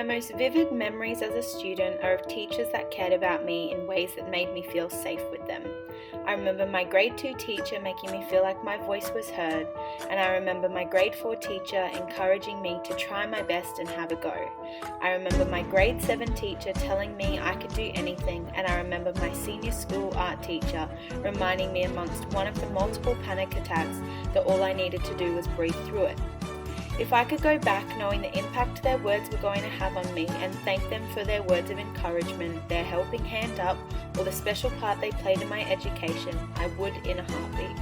My most vivid memories as a student are of teachers that cared about me in ways that made me feel safe with them. I remember my grade 2 teacher making me feel like my voice was heard, and I remember my grade 4 teacher encouraging me to try my best and have a go. I remember my grade 7 teacher telling me I could do anything, and I remember my senior school art teacher reminding me amongst one of the multiple panic attacks that all I needed to do was breathe through it. If I could go back knowing the impact their words were going to have on me and thank them for their words of encouragement, their helping hand up, or the special part they played in my education, I would in a heartbeat.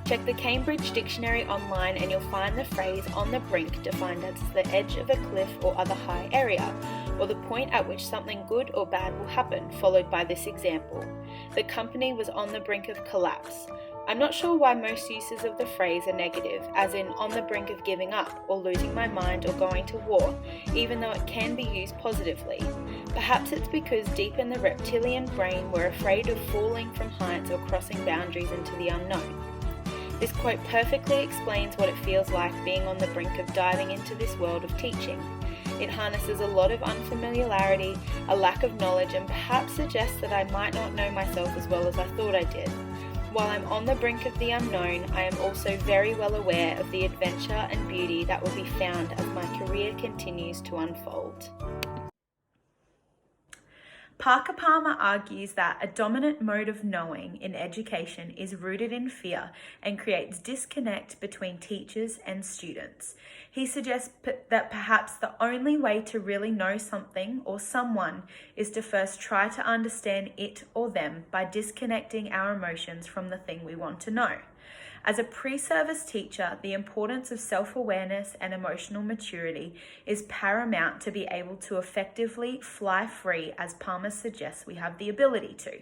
Check the Cambridge Dictionary online and you'll find the phrase on the brink defined as the edge of a cliff or other high area, or the point at which something good or bad will happen, followed by this example. The company was on the brink of collapse. I'm not sure why most uses of the phrase are negative, as in on the brink of giving up, or losing my mind, or going to war, even though it can be used positively. Perhaps it's because deep in the reptilian brain we're afraid of falling from heights or crossing boundaries into the unknown. This quote perfectly explains what it feels like being on the brink of diving into this world of teaching. It harnesses a lot of unfamiliarity, a lack of knowledge, and perhaps suggests that I might not know myself as well as I thought I did. While I'm on the brink of the unknown, I am also very well aware of the adventure and beauty that will be found as my career continues to unfold. Parker Palmer argues that a dominant mode of knowing in education is rooted in fear and creates disconnect between teachers and students. He suggests that perhaps the only way to really know something or someone is to first try to understand it or them by disconnecting our emotions from the thing we want to know. As a pre-service teacher, the importance of self-awareness and emotional maturity is paramount to be able to effectively fly free, as Palmer suggests we have the ability to.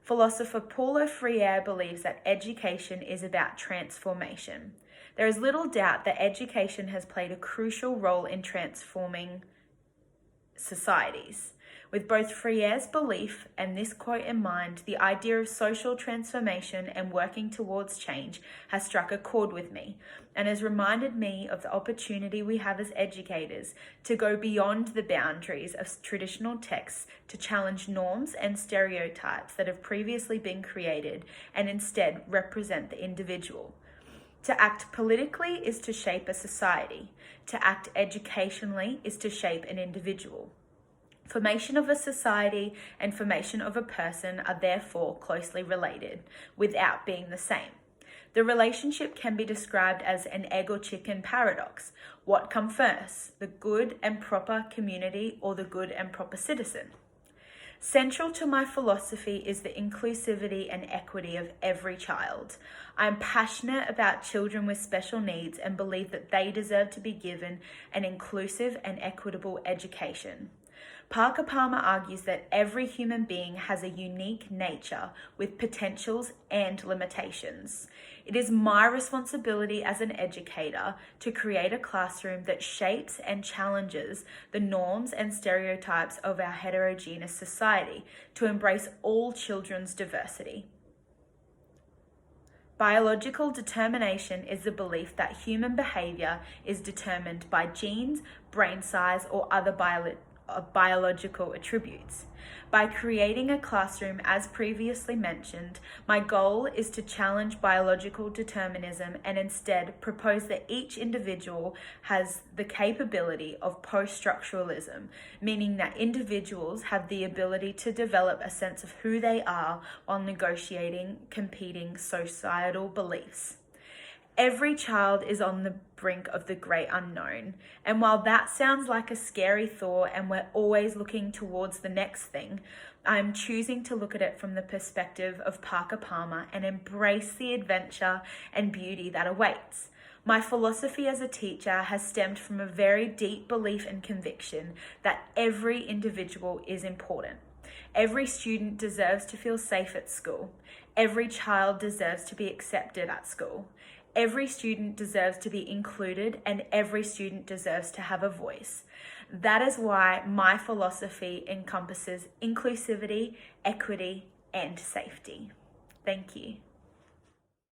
Philosopher Paulo Freire believes that education is about transformation. There is little doubt that education has played a crucial role in transforming societies. With both Freire's belief and this quote in mind, the idea of social transformation and working towards change has struck a chord with me and has reminded me of the opportunity we have as educators to go beyond the boundaries of traditional texts to challenge norms and stereotypes that have previously been created and instead represent the individual. To act politically is to shape a society. To act educationally is to shape an individual. Formation of a society and formation of a person are therefore closely related, without being the same. The relationship can be described as an egg or chicken paradox. What come first, the good and proper community or the good and proper citizen? Central to my philosophy is the inclusivity and equity of every child. I am passionate about children with special needs and believe that they deserve to be given an inclusive and equitable education. Parker Palmer argues that every human being has a unique nature with potentials and limitations. It is my responsibility as an educator to create a classroom that shapes and challenges the norms and stereotypes of our heterogeneous society to embrace all children's diversity. Biological determination is the belief that human behavior is determined by genes, brain size, or other biological attributes. By creating a classroom, as previously mentioned, my goal is to challenge biological determinism and instead propose that each individual has the capability of post-structuralism, meaning that individuals have the ability to develop a sense of who they are while negotiating competing societal beliefs. Every child is on the brink of the great unknown. And while that sounds like a scary thought and we're always looking towards the next thing, I'm choosing to look at it from the perspective of Parker Palmer and embrace the adventure and beauty that awaits. My philosophy as a teacher has stemmed from a very deep belief and conviction that every individual is important. Every student deserves to feel safe at school. Every child deserves to be accepted at school. Every student deserves to be included and every student deserves to have a voice. That is why my philosophy encompasses inclusivity, equity, and safety. Thank you.